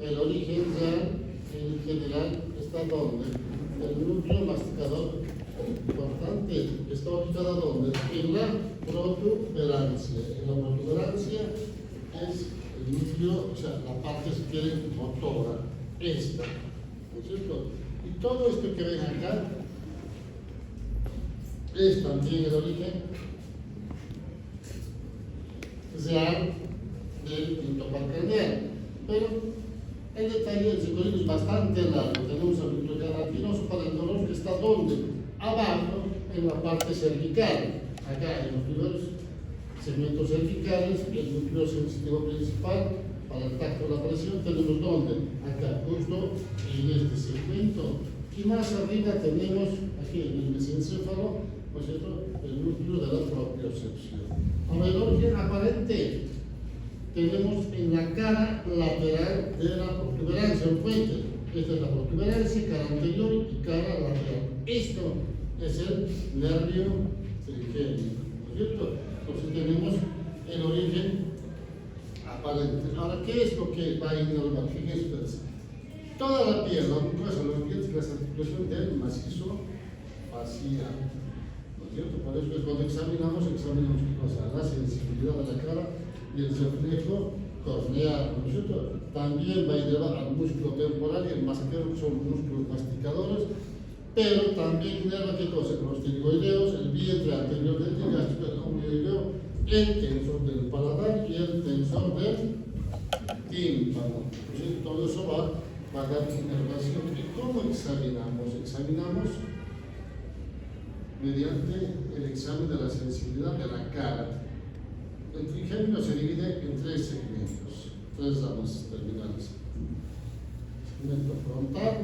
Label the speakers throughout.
Speaker 1: el origen ya en general está donde el núcleo masticador importante está ubicado donde en la protuberancia. En la protuberancia es el núcleo, o sea, la parte, si quieren, motora, esta, ¿no es cierto? Y todo esto que ven acá es también el origen real del quinto par craneal. Pero el detalle del psicológico es bastante largo. Tenemos el núcleo queratínoso para el dolor que está donde, abajo, en la parte cervical. Acá en los primeros segmentos cervicales, el núcleo sensitivo principal para el tacto de la presión, tenemos donde, acá, justo en este segmento. Y más arriba tenemos, aquí en el mesencéfalo, ¿no es cierto?, el núcleo de la propiocepción. Ahora, el origen aparente tenemos en la cara lateral de la protuberancia, un puente. Esta es la protuberancia, cara anterior y cara lateral. Esto es el nervio trigémino, ¿no es cierto? Entonces tenemos el origen aparente. Ahora, ¿qué es lo que va a innervar? Fíjense, toda la piel, la mucosa, los dientes, las articulaciones del macizo facial, ¿no es cierto? Por eso es cuando examinamos qué cosa, la sensibilidad de la cara y el reflejo corneal, ¿no es cierto? También va a llevar al músculo temporal y el masticador, que son músculos masticadores, pero también inerva qué cosa, los tiroideos, el vientre anterior del digástrico, el ombligo, el tensor del paladar y el tensor del tímpano. ¿Sí? Todo eso va a dar inervación. ¿Y cómo examinamos? Examinamos mediante el examen de la sensibilidad de la cara. El trigémino se divide en tres segmentos, tres ramas terminales. Segmento frontal,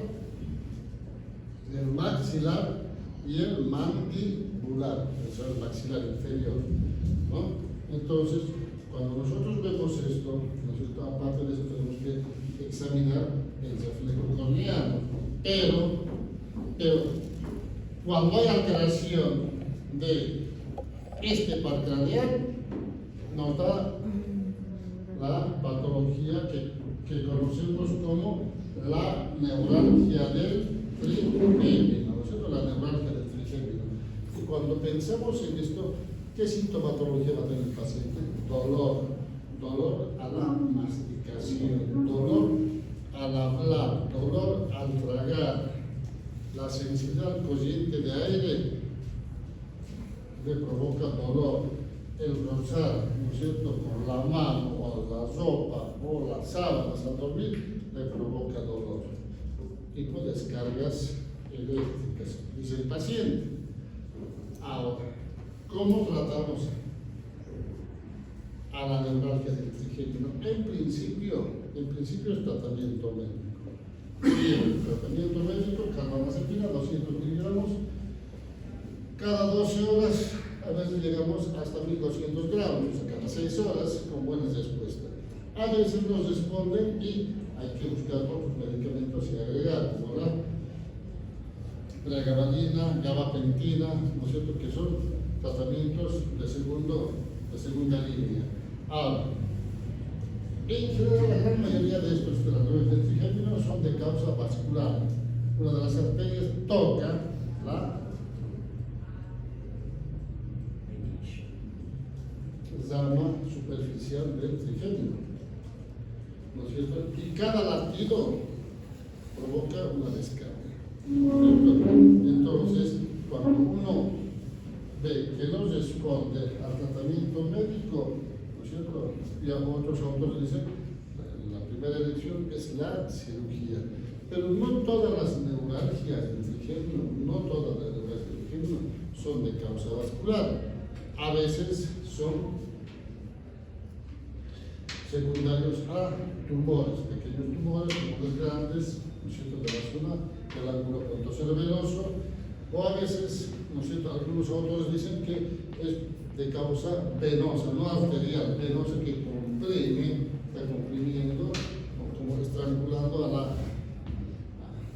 Speaker 1: el maxilar y el mandibular, o sea, el maxilar inferior, ¿no? Entonces, cuando nosotros vemos esto, nosotros, aparte de eso, tenemos que examinar el reflejo corneal. Pero cuando hay alteración de este par craneal, nos da la patología que conocemos como la neuralgia del trigémino, ¿no es cierto? La neuralgia del trigémino. Y cuando pensamos en esto, ¿qué sintomatología va a tener el paciente? Dolor a la masticación, dolor al hablar, dolor al tragar, la sensibilidad al corriente de aire le provoca dolor, el rozar, ¿no es cierto?, por la mano o la ropa o las sábanas al dormir le provoca dolor. Tipo de descargas eléctricas, dice el paciente. Ahora, ¿cómo tratamos a la neuralgia del trigémino? En principio es tratamiento médico. Bien, tratamiento médico, carbamazepina, 200 miligramos, cada 12 horas, a veces llegamos hasta 1200 gramos, a cada 6 horas, con buenas respuestas. A veces nos responden y hay que buscar otros medicamentos y agregar, como la pregabalina, gabapentina, ¿no es cierto?, que son tratamientos de segunda línea. Ahora, en general, la gran mayoría de estos tratamientos del trigémino son de causa vascular. Una de las arterias toca la rama superficial del trigémino, ¿no es cierto? Y cada latido provoca una descarga, ¿no es cierto? Entonces, cuando uno ve que no responde al tratamiento médico, ¿no es cierto?, y a otros autores dicen, la primera elección es la cirugía. Pero no todas las neuralgias del trigémino, son de causa vascular. A veces son secundarios a tumores, pequeños tumores grandes, ¿no es cierto?, de la zona del ángulo pontocerebroso, o a veces, ¿no es cierto?, algunos autores dicen que es de causa venosa, no arterial, venosa, que comprime, está comprimiendo, como estrangulando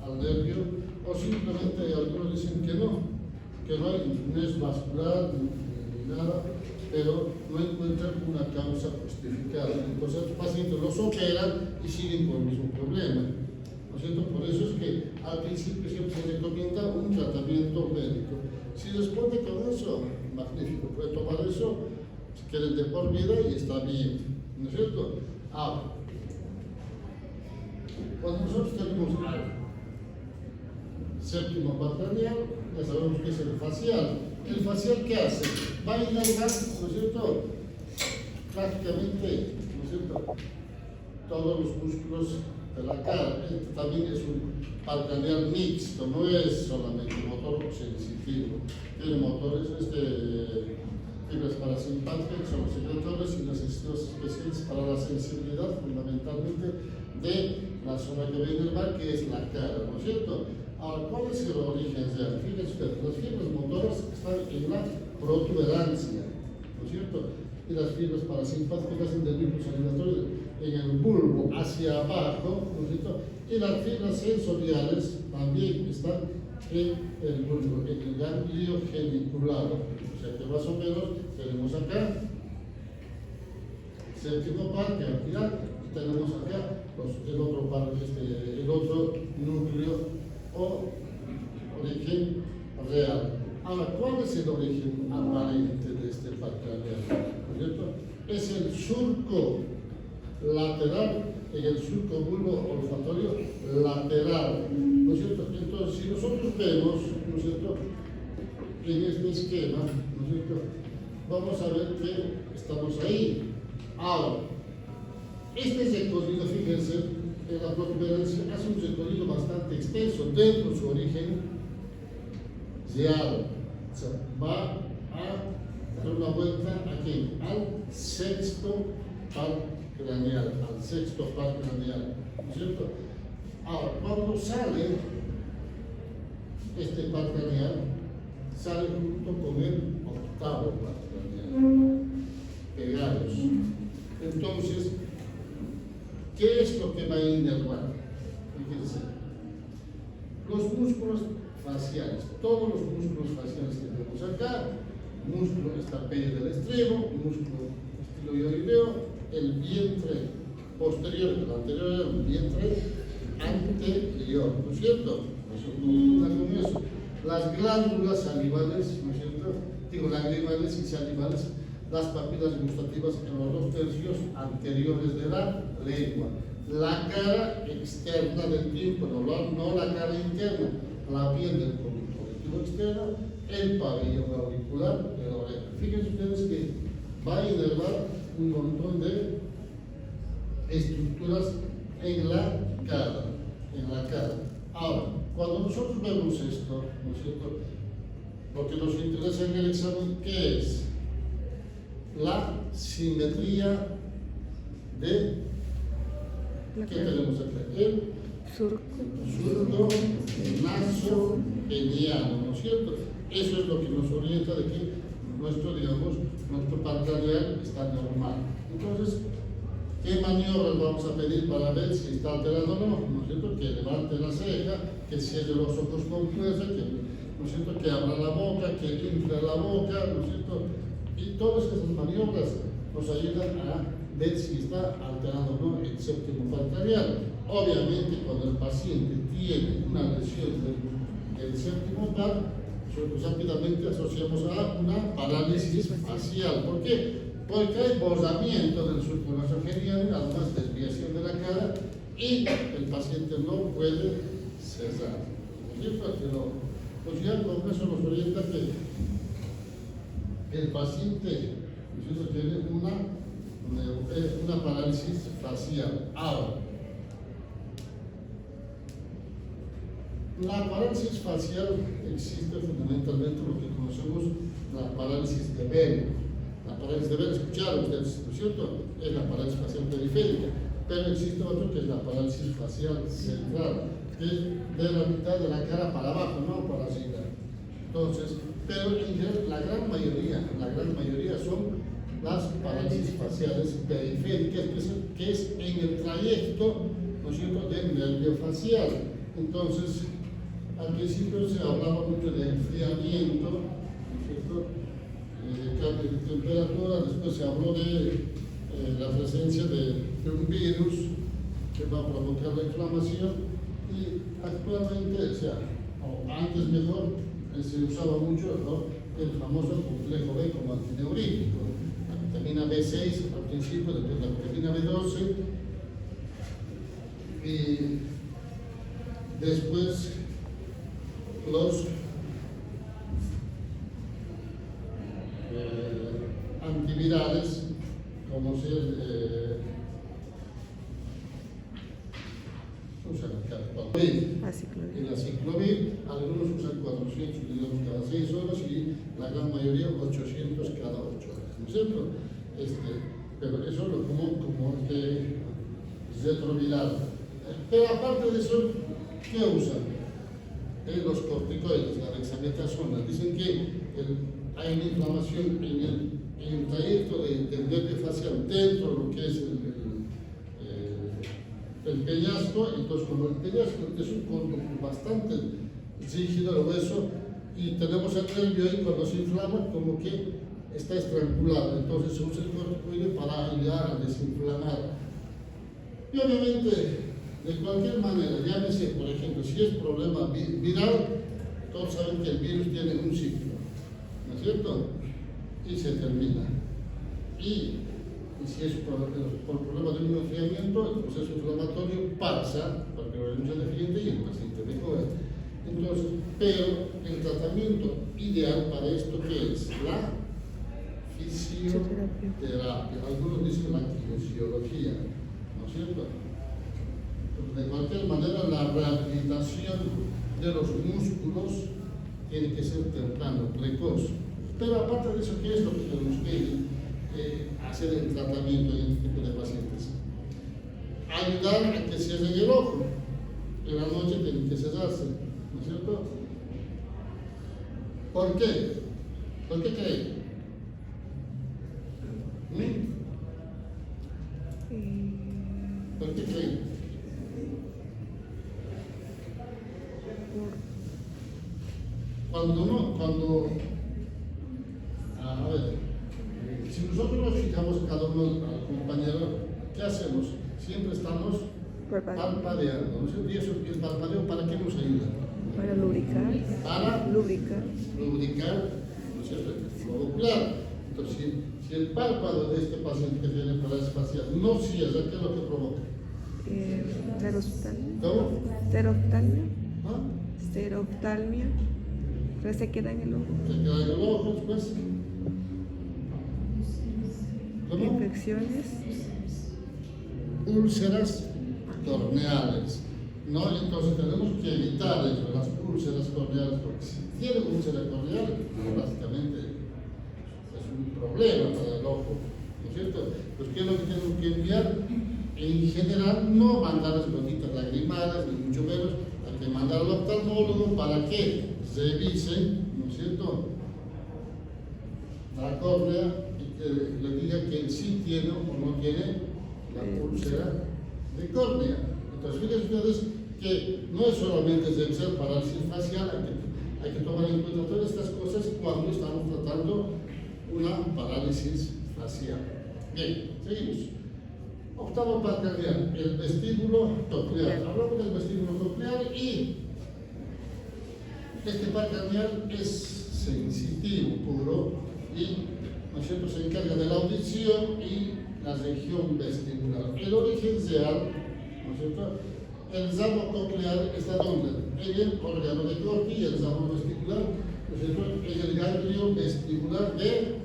Speaker 1: al nervio, o simplemente algunos dicen que no es vascular, determinada, pero no encuentran una causa justificada. Entonces los pacientes los operan y siguen con el mismo problema. ¿No es cierto? Por eso es que al principio siempre se recomienda un tratamiento médico. Si responde con eso, magnífico, puede tomar eso, si quieren de por vida y está bien. ¿No es cierto? Ahora, cuando nosotros tenemos algo, séptimo par craneal, ya sabemos que es el facial. ¿El facial qué hace? Va a inervar, ¿no es cierto? Prácticamente, ¿no es cierto? Todos los músculos de la cara. Este también es un par craneal mixto, no es solamente motor sensitivo. Tiene motores, fibras parasimpáticas, que son los secretores, y los sistemas especiales para la sensibilidad, fundamentalmente de la zona que va a inervar, que es la cara, ¿no es cierto? Ahora, ¿cuál es el origen real? Fíjense ustedes, las fibras motoras están en la protuberancia, ¿no es cierto? Y las fibras parasimpáticas en el núcleo sanguinatorio, en el bulbo hacia abajo, ¿no es cierto? Y las fibras sensoriales también están en el bulbo, en el ganglio geniculado. O sea que más o menos tenemos acá séptimo par, que al final tenemos acá el otro par, el otro núcleo o origen real. Ahora, ¿cuál es el origen aparente de este par craneal? ¿No es cierto? Es el surco lateral, en el surco bulbo olfatorio lateral, ¿no es cierto? Entonces, si nosotros vemos, ¿no es cierto?, en este esquema, ¿no es cierto?, vamos a ver que estamos ahí. Ahora, este recorrido, fíjense, en la protuberancia hace un recorrido bastante extenso dentro de su origen real. O sea, va a dar una vuelta aquí al sexto par craneal, ¿no es cierto? Ahora, cuando sale este par craneal, sale junto con el octavo par craneal, pegados. Entonces, ¿qué es lo que va a inervar? Fíjense, los músculos faciales, todos los músculos faciales que tenemos acá, músculo estapello del extremo, músculo estiloideo, el vientre posterior, el anterior era el vientre anterior, ¿no es cierto? Con eso. Las glándulas salivales, ¿no es cierto? Digo, lagrimales y salivales, las papilas gustativas en los 2/3 anteriores de la lengua, la cara externa del tímpano, no la cara interna, la piel del conducto externo, el pabellón auricular de la oreja. Fíjense ustedes que va a inervar un montón de estructuras en la cara, Ahora, cuando nosotros vemos esto, ¿no es cierto?, lo que nos interesa en el examen, ¿qué es? La simetría de, ¿qué tenemos acá? El surco nasopeniano, ¿no es cierto? Eso es lo que nos orienta de que nuestro par craneal está normal. Entonces, ¿qué maniobras vamos a pedir para ver si está alterado o no? ¿No es cierto? Que levante la ceja, que cierre los ojos con fuerza, ¿no es cierto?, que abra la boca, que infle la boca, ¿no es cierto? Y todas esas maniobras nos ayudan a ver si está alterado o no el séptimo par craneal. Obviamente, cuando el paciente tiene una lesión del séptimo par, nosotros rápidamente asociamos a una parálisis facial. ¿Por qué? Porque hay bordamiento del surco nasogeniano, además desviación de la cara, y el paciente no puede cerrar. ¿No es cierto? Pero, pues ya con eso nos orienta que el paciente, ¿no es cierto?, tiene una parálisis facial. Ahora, la parálisis facial existe fundamentalmente lo que conocemos la parálisis de Bell. La parálisis de Bell, escucharon ustedes, ¿no es cierto?, es la parálisis facial periférica, pero existe otro que es la parálisis facial central, que es de la mitad de la cara para abajo, no para arriba. Entonces, pero en general, la gran mayoría son las parálisis faciales periféricas, que es en el trayecto, ¿no es cierto?, del nervio facial. Entonces, al principio se hablaba mucho de enfriamiento, ¿no es cierto?, cambio de temperatura, después se habló de la presencia de un virus que va a provocar la inflamación y actualmente, o sea, o antes mejor, se usaba mucho, ¿no?, el famoso complejo B como antineurítico, la vitamina B6 al principio, después la vitamina B12 y después los antivirales como ser el aciclovir, algunos usan 400 miligramos cada 6 horas y la gran mayoría 800 cada 8 horas, ¿no es cierto? Pero eso es como retroviral. Pero aparte de eso, ¿qué usan? Los corticoides, la dexametasona. Dicen que hay una inflamación en el trayecto del nervio facial dentro de lo que es el peñasco. Entonces, como el peñasco es un conducto bastante rígido el hueso y tenemos el nervio ahí, cuando se inflama, como que está estrangulado. Entonces, se usa el corticoide para ayudar a desinflamar. Y obviamente, de cualquier manera, llámese, por ejemplo, si es problema viral, todos saben que el virus tiene un ciclo, ¿no es cierto? Y se termina. Y si es por problema de un enfriamiento, el proceso inflamatorio pasa, porque el organismo se defiende y el paciente mejora. Entonces, pero el tratamiento ideal para esto, ¿qué es? La fisioterapia. Algunos dicen la kinesiología, ¿no es cierto? De cualquier manera, la rehabilitación de los músculos tiene que ser temprano, precoz. Pero aparte de eso, ¿qué es lo que tenemos que hacer el tratamiento en este tipo de pacientes? Ayudar a que cierren el ojo. En la noche tienen que cerrarse, ¿no es cierto? ¿Por qué? ¿Por qué creen? ¿Por qué creen? A ver, si nosotros nos fijamos cada uno al compañero, ¿qué hacemos? Siempre estamos parpadeando, ¿no es cierto? ¿Y eso, el parpadeo para qué nos ayuda?
Speaker 2: Para lubricar.
Speaker 1: Para
Speaker 2: lubricar,
Speaker 1: ¿no es cierto? El globo ocular. Entonces, si el párpado de este paciente que tiene parálisis facial no cierra, ¿qué es lo que provoca?
Speaker 2: Seroftalmia.
Speaker 1: ¿Cómo?
Speaker 2: Seroftalmia.
Speaker 1: ¿Ah?
Speaker 2: Seroftalmia. Se queda en el ojo.
Speaker 1: Se queda en el ojo, después. ¿Cómo?
Speaker 2: Infecciones.
Speaker 1: Úlceras corneales, ¿no? Entonces tenemos que evitar eso, las úlceras corneales, porque si tiene úlcera corneal, básicamente es un problema para el ojo, ¿no es cierto? Pues ¿qué es lo que tenemos que enviar? En general, no mandar las gotitas lagrimales, ni mucho menos, hay que mandar al oftalmólogo para que revisen, ¿no es cierto?, la córnea y que le diga que sí tiene o no tiene la úlcera de córnea. Entonces, fíjense ustedes que no es solamente revisar parálisis facial, hay que tomar en cuenta todas estas cosas cuando estamos tratando una parálisis facial. Bien, seguimos. Octavo par cardíaco, el vestíbulo coclear. Hablamos del vestíbulo coclear y este par cardíaco es sensitivo puro y, ¿no es cierto?, se encarga de la audición y la región vestibular. El origen real, ¿no es cierto?, el ramo coclear está donde? En el órgano de Corti y el ramo vestibular, ¿no es cierto?, en el ganglio vestibular de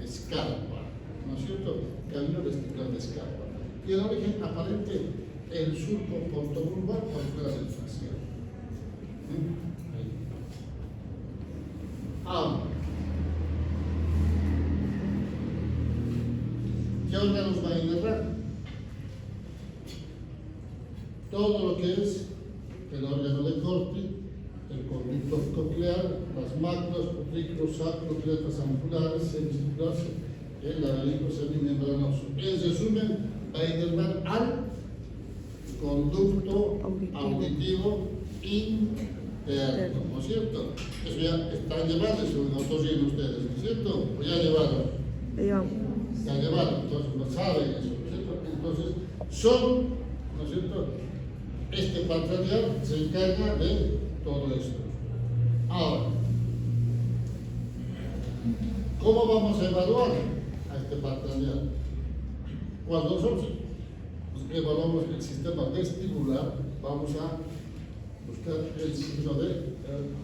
Speaker 1: Scarpa, ¿no es cierto?, ganglio vestibular de Scarpa. Y el origen aparente, el surco portobulbar por fuera del facial. Ahora, ¿qué órganos va a inervar? Todo lo que es el órgano de Corti, el conducto coclear, las máculas, cutículos, sacros, grietas ampulares, semicirculares, el laberinto semimembranoso. En resumen, va a inervar al conducto auditivo y externo, ¿no es cierto? Eso ya están llevando eso en otorrino ustedes, ¿no es cierto? O ya llevaron.
Speaker 2: Le llevamos.
Speaker 1: Ya llevaron, entonces no saben eso, ¿no es cierto? Entonces, son, ¿no es cierto? Este patrón se encarga de todo esto. Ahora, ¿cómo vamos a evaluar a este patrón? Cuando nosotros evaluamos el sistema vestibular, vamos a buscar el signo de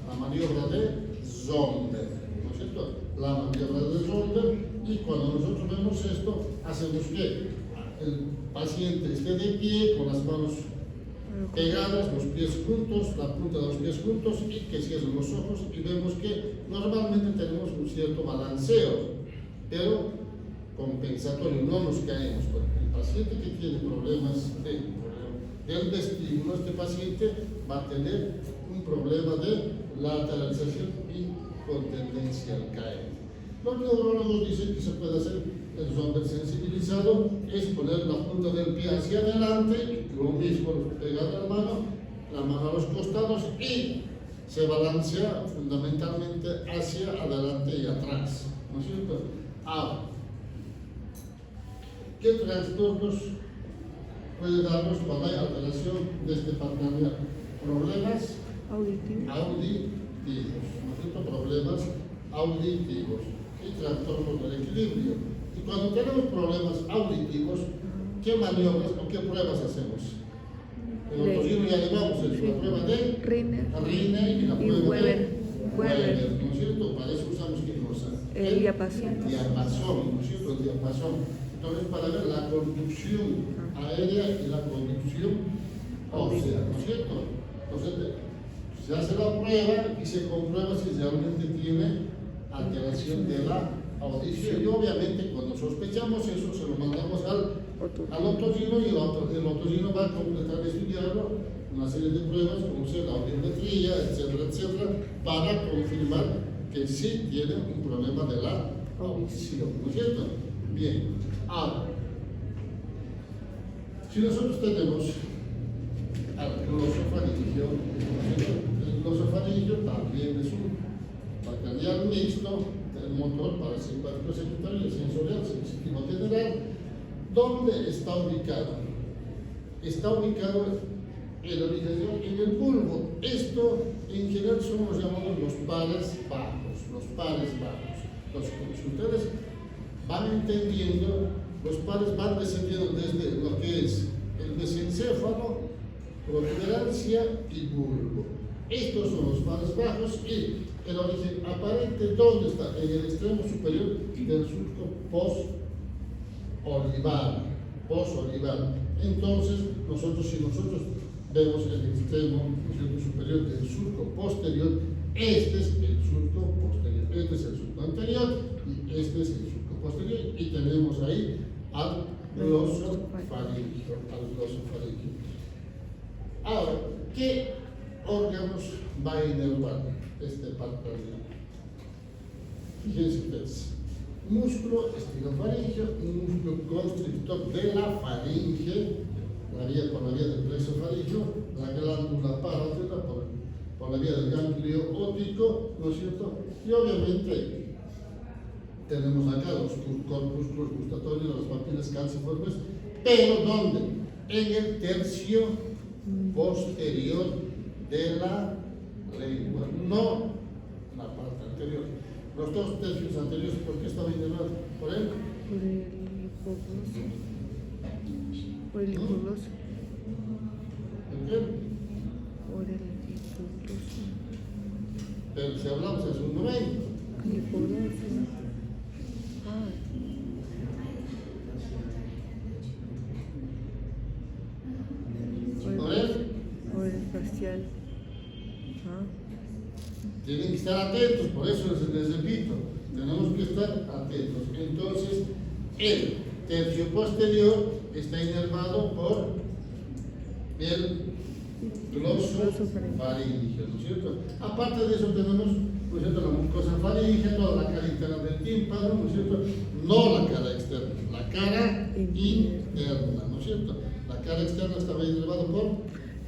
Speaker 1: la maniobra de Zonder, ¿no es cierto? La maniobra de Zonder, y cuando nosotros vemos esto, hacemos que el paciente esté de pie con las manos pegadas, los pies juntos, la punta de los pies juntos, y que cierren los ojos, y vemos que normalmente tenemos un cierto balanceo, pero compensatorio, no nos caemos. El paciente que tiene problemas del vestíbulo, este paciente va a tener un problema de lateralización y con tendencia al caer. Los neurólogos dicen que se puede hacer el Zonder sensibilizado, es poner la punta del pie hacia adelante, lo mismo pegar la mano a los costados, y se balancea fundamentalmente hacia adelante y atrás, ¿no es cierto? Ahora, ¿qué trastornos puede darnos cuando hay alteración de este patrón? Problemas
Speaker 2: Auditivo.
Speaker 1: auditivos, ¿no es cierto? Problemas auditivos y trastornos del equilibrio. Y cuando tenemos problemas auditivos, ¿qué maniobras o qué pruebas hacemos? En otorrino ya llevamos eso, la prueba de
Speaker 2: Riner.
Speaker 1: y la
Speaker 2: Y
Speaker 1: prueba
Speaker 2: Weber.
Speaker 1: de Weber, ¿no es cierto? Para eso usamos qué cosa?
Speaker 2: El diapasón.
Speaker 1: Diapasón, ¿no es cierto? El diapasón. Entonces, para ver la conducción aérea y la conducción ósea, ¿no es cierto? Entonces, se hace la prueba y se comprueba si realmente tiene alteración de la audición. Y obviamente, cuando sospechamos eso, se lo mandamos al otorrino, y el otorrino va a completar de estudiarlo una serie de pruebas, como sea la audiometría, etcétera, etcétera, para confirmar que sí tiene un problema de la audición, ¿no es cierto? Bien, ahora, si nosotros tenemos al glosofaringio, el glosofaringio también es un patrón mixto del motor parasimpático secundario y sensorial sensitivo general. ¿Dónde está ubicado? Está ubicado en la ubicación en el bulbo. Esto en general son los llamados los pares bajos, los pares bajos. Entonces, como si ustedes van entendiendo, los pares van descendiendo desde lo que es el mesencéfalo, protuberancia y bulbo. Estos son los pares bajos, y el origen aparente, ¿dónde está? En el extremo superior del surco post-olivar. Entonces, si nosotros vemos el extremo superior del surco posterior, este es el surco posterior, este es el surco anterior y este es el surco posterior, y tenemos ahí al glosofaringio. Ahora, ¿qué órganos va a inervar este patrón? Fíjense ustedes: músculo estilofaringio, un músculo constrictor de la faringe, por la vía del plexo faríngeo, la glándula parótida por la vía del ganglio óptico, ¿no es cierto? Y obviamente tenemos acá los corpúsculos gustatorios, las papilas calciformes, pero ¿dónde? En el tercio posterior de la lengua, no la parte anterior. Los dos tercios anteriores, ¿por qué estaba inervado? Por él.
Speaker 2: Por el hipogloso.
Speaker 1: ¿Por qué?
Speaker 2: Por el hipogloso.
Speaker 1: Pero si hablamos hace un momento.
Speaker 2: El hipogloso. Ah.
Speaker 1: ¿Por él?
Speaker 2: Por el facial. Ah.
Speaker 1: Tienen que estar atentos, por eso les repito, tenemos que estar atentos. Entonces, el tercio posterior está inervado por el glosofaringio, ¿no es cierto? Aparte de eso tenemos, ¿no es cierto?, la mucosa faríngea, toda la cara interna del tímpano, ¿no es cierto? No la cara externa, la cara interna, ¿no es cierto? La cara externa estaba inervada por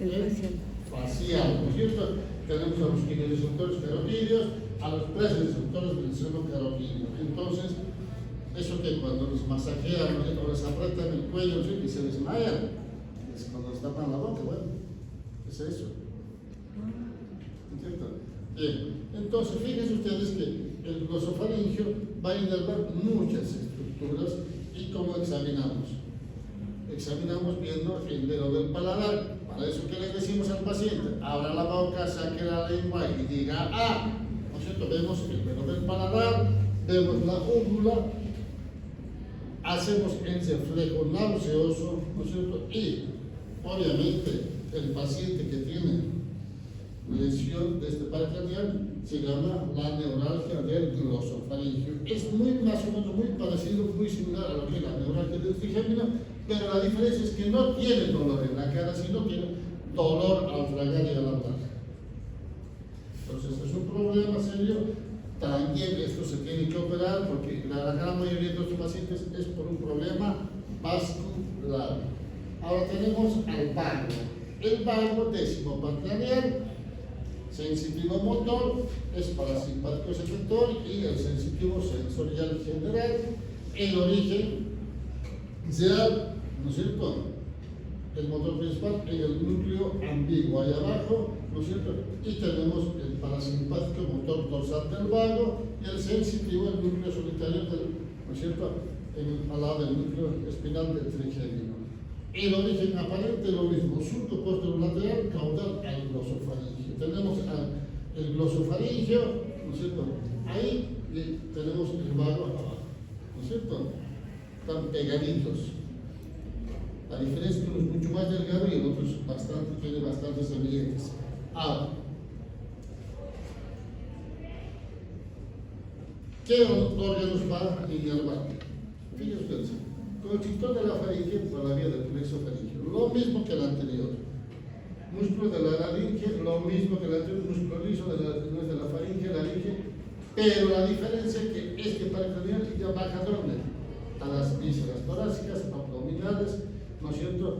Speaker 2: el facial.
Speaker 1: facial, ¿no es cierto? tenemos a los quiroreceptores carotídeos, a los prereceptores del seno carotídeo. Entonces, eso que cuando los masajean o les apretan el cuello y se desmayan, es cuando les tapan la boca, bueno, es eso. ¿Entiendes? Bien, entonces fíjense ustedes que el glosofaringio va a inervar muchas estructuras y cómo examinamos. Examinamos viendo el dedo del paladar. Para eso, ¿qué le decimos al paciente? Abra la boca, saque la lengua y diga ¡ah! ¿No es cierto? Vemos el dedo del paladar, vemos la úvula, hacemos el reflejo nauseoso, ¿no es cierto? Y, obviamente, el paciente que tiene lesión de este par craneal se llama la neuralgia del glosofaringio. Es muy más o menos muy parecido, muy similar a lo que es la neuralgia del trigémino, pero la diferencia es que no tiene dolor en la cara, sino tiene dolor al tragar y al hablar. Entonces es un problema serio. También esto se tiene que operar porque la gran mayoría de los pacientes es por un problema vascular. Ahora tenemos al vago. El vago décimo par craneal, sensitivo motor, es parasimpático secretor y el sensitivo sensorial general. El origen ya, ¿no es cierto? El motor principal en el núcleo ambiguo, ahí abajo, ¿no es cierto? Y tenemos el parasimpático motor dorsal del vago y el sensitivo, el núcleo solitario, ¿no es cierto? Al lado del núcleo espinal del trigémino. El origen aparente es lo mismo, surco posterolateral, caudal al glosofaringio. Tenemos el glosofaringio, ¿no es cierto? Ahí tenemos el vago abajo, ¿no es cierto? Están pegaditos. La diferencia es que uno es mucho más delgado y el otro es tiene bastantes semilletes. Ahora, ¿qué órganos va a inervar? Fíjense ustedes, constrictor de la faringe por la vía del plexo faringeo, lo mismo que el anterior. Músculo de la laringe, lo mismo que el anterior, músculo liso de la faringe, laringe, pero la diferencia es que este paracranial ya baja ¿dónde? A las vísceras torácicas, abdominales, ¿no es cierto?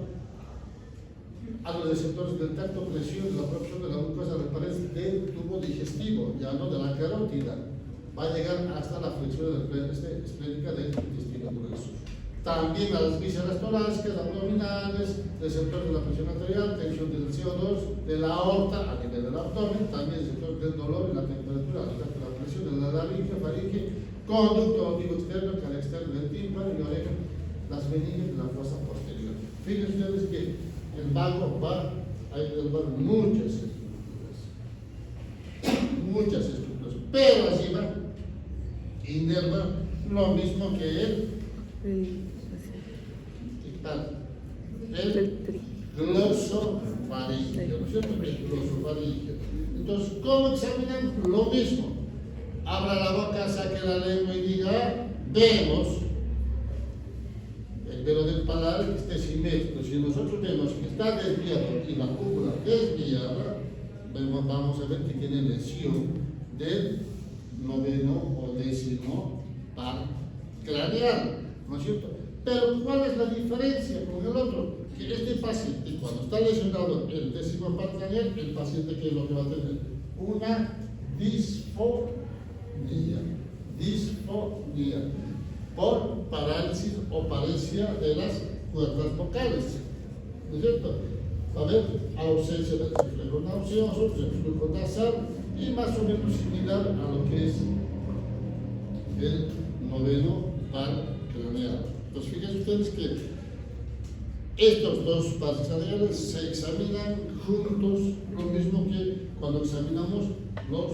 Speaker 1: A los receptores del tacto, presión, la absorción de la glucosa de la pared del tubo digestivo, ya no de la carótida. Va a llegar hasta la flexión esplénica del intestino grueso. También a las vísceras torácicas, abdominales, receptores de la presión arterial, tensión del CO2, de la aorta a nivel del abdomen, también receptores del dolor y la temperatura, la presión de la laringe, faringe, conducto auditivo externo, cara externo del tímpano y oreja, las venillas de la fosa posterior. Fíjense ustedes que el vago va a inervar muchas estructuras, pero arriba inerva lo mismo que el glosofaringio, ¿no es cierto? El glosofaringio. Entonces, ¿cómo examinamos? Lo mismo. Abra la boca, saque la lengua y diga, vemos el velo del paladar que esté simétrico. Si nosotros vemos que está desviado y la cúpula desviada, vamos a ver que tiene lesión del noveno o décimo par craneal, ¿no es cierto? Pero ¿cuál es la diferencia con el otro? Que este paciente, cuando está lesionado el décimo par craneal, el paciente, ¿qué es lo que va a tener? Una disfonía por parálisis o paresia de las cuerdas vocales, ¿no es cierto? Va a haber ausencia del reflejo nauseoso, reflujo nasal y más o menos similar a lo que es el noveno par craneal. Entonces, fíjense ustedes que estos dos pares craneales se examinan juntos, lo mismo que cuando examinamos los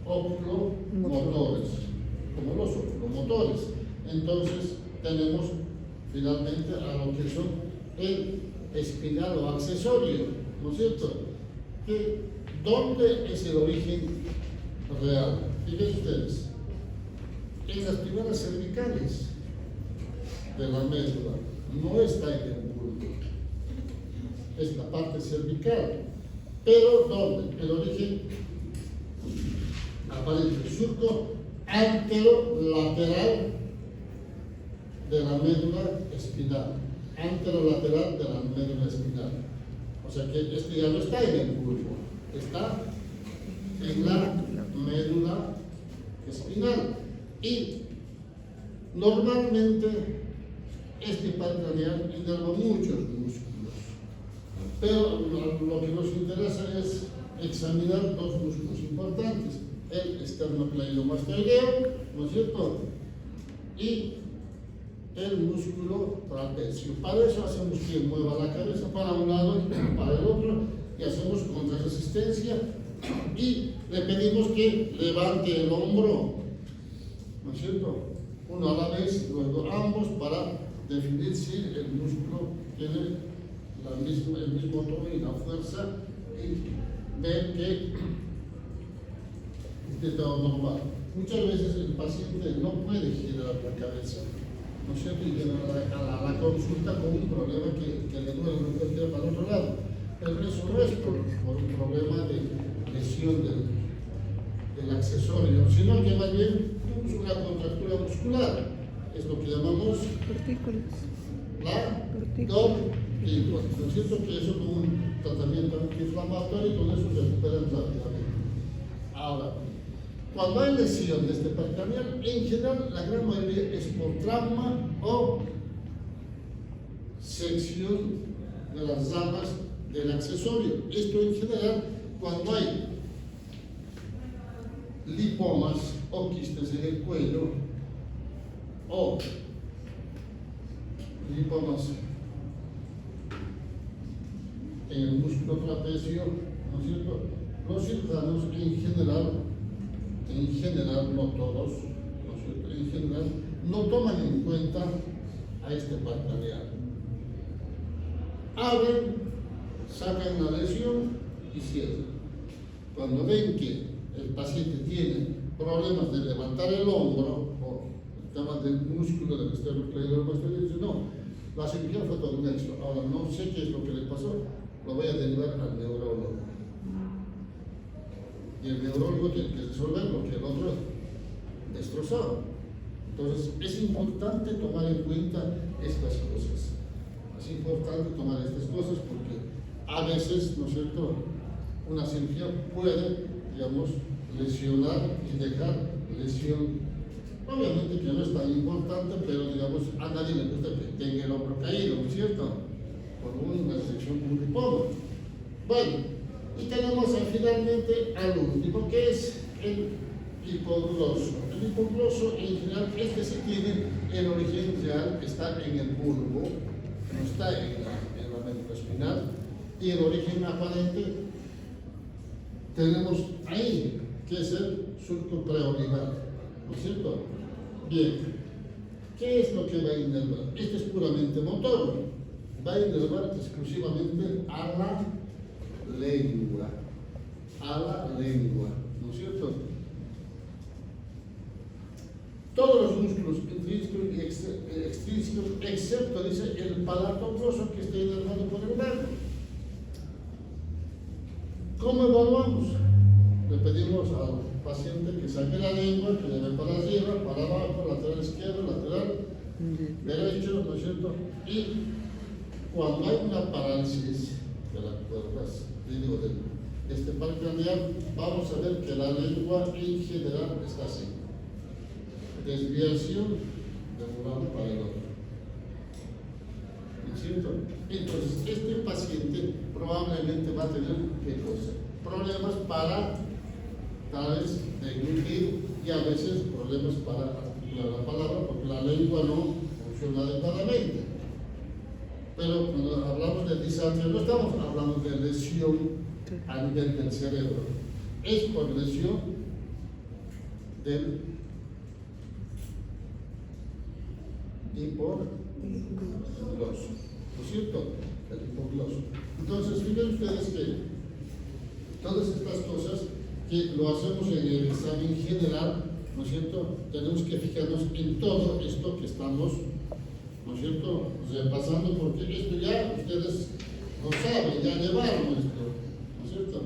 Speaker 1: oculomotores, como los oculomotores. Entonces, tenemos finalmente a lo que son el espinal o accesorio, ¿no es cierto? ¿Dónde es el origen real? Fíjense ustedes, en las primeras cervicales de la médula, no está en el bulbo, es la parte cervical, pero ¿dónde? El origen aparece en el surco anterolateral de la médula espinal, anterolateral de la médula espinal. O sea que este ya no está en el bulbo, está en la médula espinal. Y normalmente este par craneal inerva muchos músculos, pero lo que nos interesa es examinar dos músculos importantes, el esternocleidomastoideo, ¿no es cierto?, y el músculo trapecio. Para eso hacemos que mueva la cabeza para un lado y para el otro, y hacemos contrarresistencia y le pedimos que levante el hombro, ¿no es cierto?, uno a la vez, luego ambos, para definir si el músculo tiene el mismo tono y la fuerza, y ver que esté todo normal. Muchas veces el paciente no puede girar la cabeza, ¿no es cierto?, y viene a la consulta con un problema que le duele, no puede girar para el otro lado. Pero eso no es por un problema de lesión del accesorio, sino que más bien tenemos una contractura muscular, es lo que llamamos
Speaker 2: Partículas.
Speaker 1: la
Speaker 2: Partículas.
Speaker 1: tortícolis, ¿no es cierto?, que eso con un tratamiento antiinflamatorio y con eso se recuperan rápidamente. Ahora, cuando hay lesión de este par craneal, en general la gran mayoría es por trauma o sección de las ramas del accesorio. Esto en general cuando hay lipomas o quistes en el cuello o lipomas en el músculo trapecio, ¿no es cierto? Los cirujanos en general, no todos, ¿no es cierto?, en general no toman en cuenta a este par craneal. Abren, sacan la lesión y cierran. Cuando ven que el paciente tiene problemas de levantar el hombro o temas del músculo del esternocleidomastoideo, dicen no, la cirugía fue todo un éxito. Ahora no sé qué es lo que le pasó, lo voy a derivar al neurólogo. Y el neurólogo tiene que resolver lo que el otro destrozó. Entonces es importante tomar en cuenta estas cosas. Es importante tomar estas cosas porque a veces, ¿no es cierto?, una cirugía puede, digamos, lesionar y dejar lesión. Obviamente que no es tan importante, pero digamos, a nadie le gusta que tenga el hombro caído, ¿no es cierto?, por una sección de un lipoma. Bueno, y tenemos finalmente al último, que es el hipogloso. El hipogloso en general, este sí tiene el origen real, está en el bulbo, no está en la médula espinal, y el origen aparente tenemos ahí, que es el surco preorbital, ¿no es cierto? Bien, ¿qué es lo que va a inervar? Este es puramente motor, va a inervar exclusivamente a la lengua, ¿no es cierto? Todos los músculos intrínsecos y extrínsecos, excepto, dice, el palato grosso que está inervado por el nervio. ¿Cómo evaluamos? Le pedimos al paciente que saque la lengua, que le dé para arriba, para abajo, lateral izquierdo, lateral derecho, ¿no es cierto? Y cuando hay una parálisis de las cuerdas, digo, de este par craneal, vamos a ver que la lengua en general está así. Desviación de un lado para el otro. ¿No es cierto? Entonces, este paciente probablemente va a tener, ¿qué cosa? Problemas para, tal vez, deglutir y a veces problemas para articular la palabra, porque la lengua no funciona adecuadamente. Pero cuando hablamos de disartria, no estamos hablando de lesión a nivel del cerebro, es por lesión del hipogloso, ¿no es cierto? El hipogloso. Entonces, fíjense ustedes que todas estas cosas que lo hacemos en el examen general, ¿no es cierto?, tenemos que fijarnos en todo esto que estamos, ¿no es cierto?, repasando, porque esto ya ustedes lo saben, ya llevaron esto, ¿no es cierto?